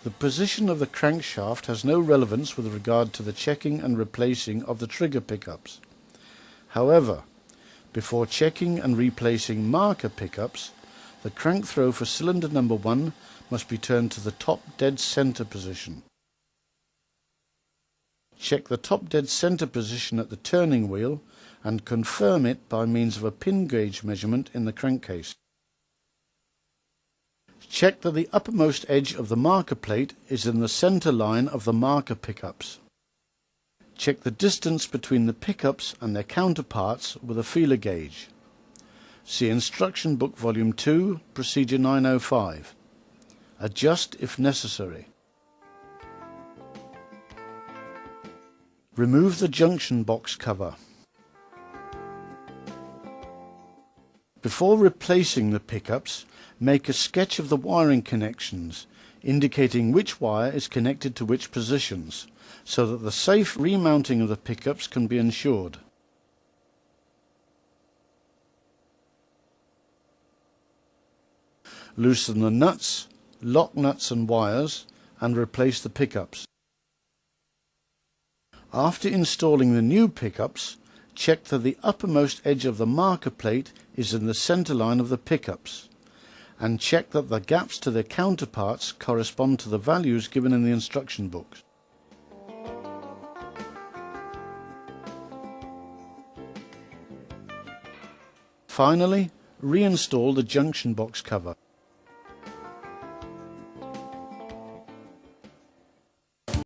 The position of the crankshaft has no relevance with regard to the checking and replacing of the trigger pickups. However, before checking and replacing marker pickups, the crank throw for cylinder number 1 must be turned to the top dead center position. Check the top dead center position at the turning wheel and confirm it by means of a pin gauge measurement in the crankcase. Check that the uppermost edge of the marker plate is in the center line of the marker pickups. Check the distance between the pickups and their counterparts with a feeler gauge. See Instruction Book Volume 2, Procedure 905. Adjust if necessary. Remove the junction box cover. Before replacing the pickups, make a sketch of the wiring connections, indicating which wire is connected to which positions, so that the safe remounting of the pickups can be ensured. Loosen the nuts, lock nuts and wires, and replace the pickups. After installing the new pickups, check that the uppermost edge of the marker plate is in the center line of the pickups, and check that the gaps to their counterparts correspond to the values given in the instruction books. Finally, reinstall the junction box cover.